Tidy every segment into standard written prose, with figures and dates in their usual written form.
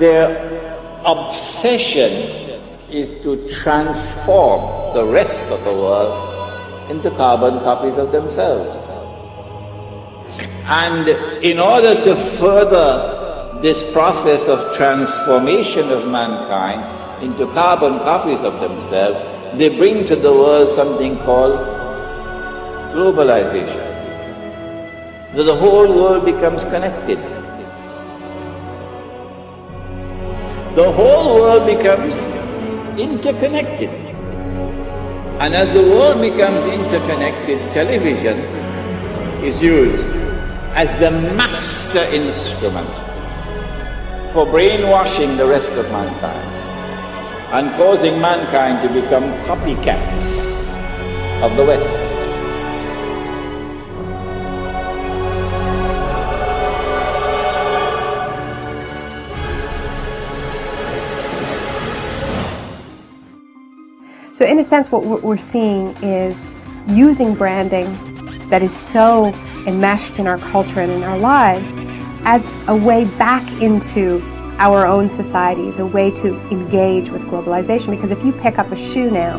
their obsession is to transform the rest of the world into carbon copies of themselves. And in order to further this process of transformation of mankind into carbon copies of themselves, they bring to the world something called globalization. That the whole world becomes connected. The whole world becomes interconnected. And as the world becomes interconnected, television is used as the master instrument for brainwashing the rest of mankind and causing mankind to become copycats of the West. So in a sense, what we're seeing is using branding that is so enmeshed in our culture and in our lives as a way back into our own societies, a way to engage with globalization. Because if you pick up a shoe now,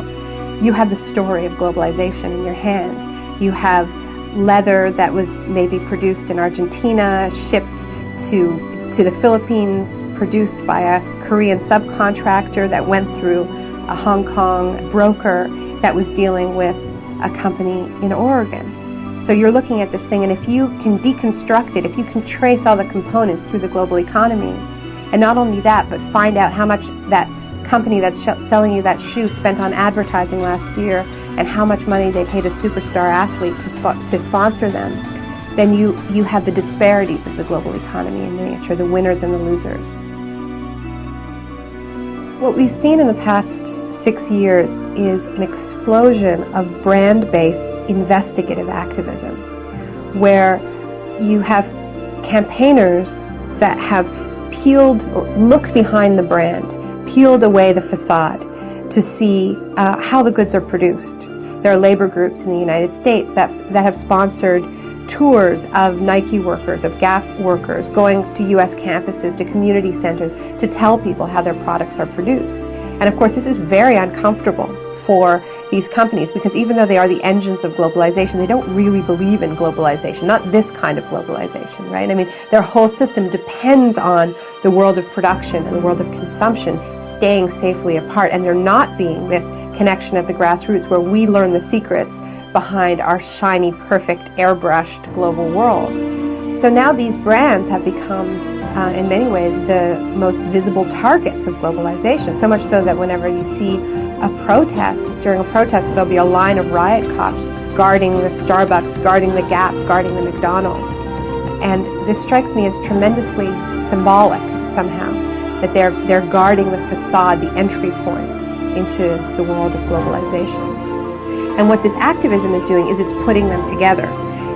you have the story of globalization in your hand. You have leather that was maybe produced in Argentina, shipped to the Philippines, produced by a Korean subcontractor that went through a Hong Kong broker that was dealing with a company in Oregon. So you're looking at this thing, and if you can deconstruct it, if you can trace all the components through the global economy, and not only that, but find out how much that company that's selling you that shoe spent on advertising last year and how much money they paid a superstar athlete to sponsor them, then you have the disparities of the global economy in miniature, the winners and the losers. What we've seen in the past 6 years is an explosion of brand-based investigative activism, where you have campaigners that have peeled or looked behind the brand, peeled away the facade to see how the goods are produced. There are labor groups in the United States that have sponsored tours of Nike workers, of Gap workers, going to U.S. campuses, to community centers, to tell people how their products are produced. And of course, this is very uncomfortable for these companies, because even though they are the engines of globalization, they don't really believe in globalization, not this kind of globalization, right? I mean, their whole system depends on the world of production and the world of consumption staying safely apart, and there not being this connection at the grassroots where we learn the secrets behind our shiny, perfect, airbrushed global world. So now these brands have become, in many ways, the most visible targets of globalization, so much so that whenever you see a protest, during a protest, there'll be a line of riot cops guarding the Starbucks, guarding the Gap, guarding the McDonald's. And this strikes me as tremendously symbolic, somehow, that they're guarding the facade, the entry point into the world of globalization. And what this activism is doing is it's putting them together.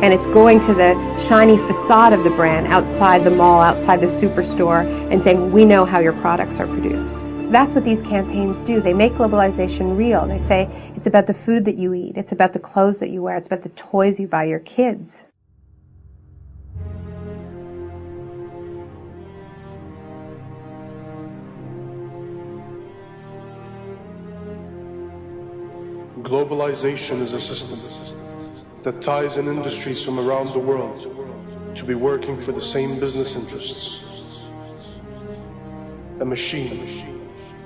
And it's going to the shiny facade of the brand outside the mall, outside the superstore, and saying, we know how your products are produced. That's what these campaigns do. They make globalization real. They say, it's about the food that you eat, it's about the clothes that you wear, it's about the toys you buy your kids. Globalization is a system that ties in industries from around the world to be working for the same business interests. A machine,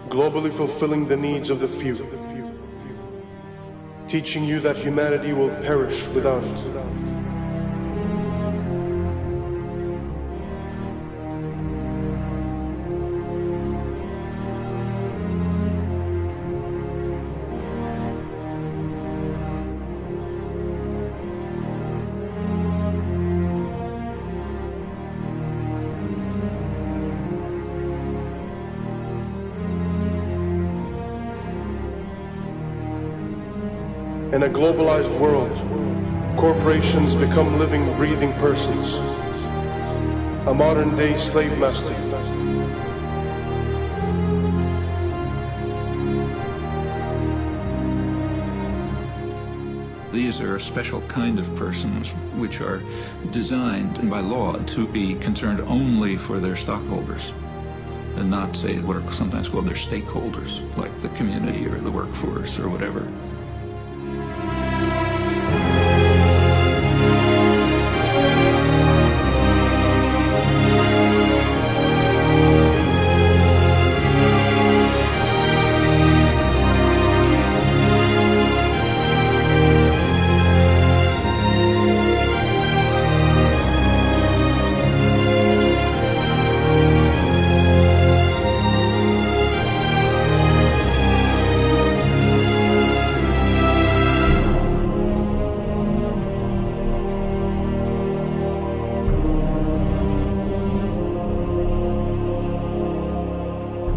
globally fulfilling the needs of the few, teaching you that humanity will perish without it. In a globalized world, corporations become living, breathing persons, a modern-day slave master. These are a special kind of persons which are designed by law to be concerned only for their stockholders. and not say what are sometimes called their stakeholders, like the community or the workforce or whatever.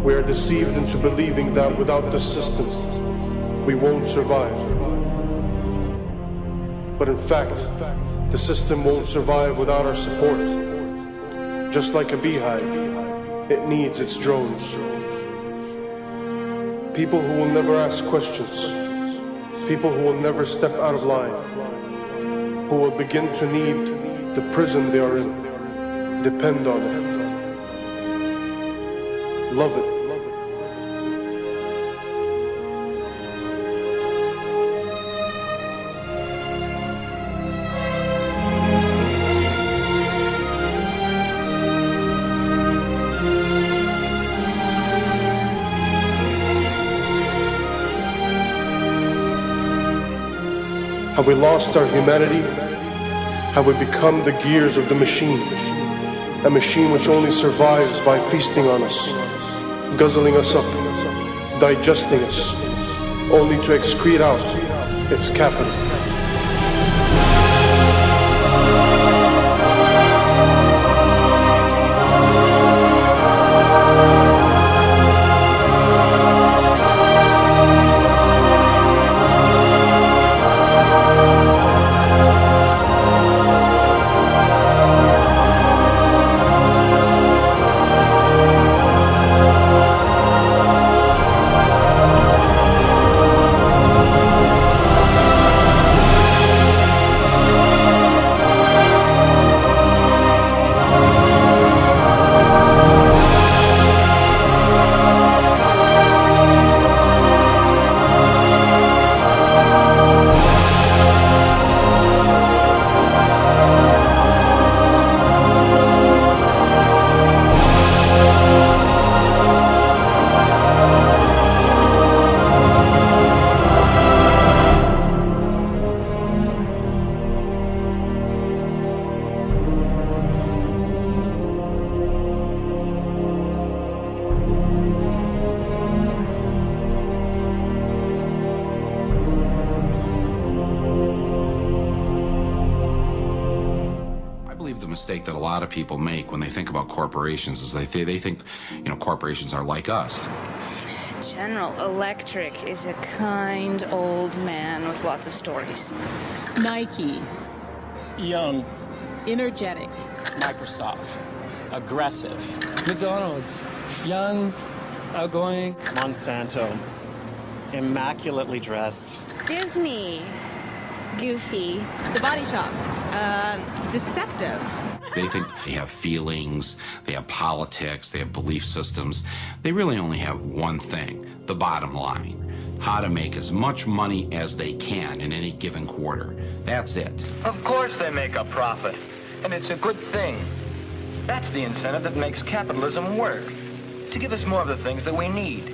We are deceived into believing that without the system, we won't survive. But in fact, the system won't survive without our support. Just like a beehive, it needs its drones. People who will never ask questions, people who will never step out of line, who will begin to need the prison they are in, depend on it, love it. Have we lost our humanity? Have we become the gears of the machine? A machine which only survives by feasting on us, guzzling us up, digesting us, only to excrete out its capital. The mistake that a lot of people make when they think about corporations is they think, corporations are like us. General Electric is a kind old man with lots of stories. Nike. Young. Energetic. Microsoft. Aggressive. McDonald's. Young, outgoing. Monsanto. Immaculately dressed. Disney. Goofy. The Body Shop. Deceptive. They think they have feelings, they have politics, they have belief systems. They really only have one thing, the bottom line. How to make as much money as they can in any given quarter. That's it. Of course they make a profit, and it's a good thing. That's the incentive that makes capitalism work, to give us more of the things that we need.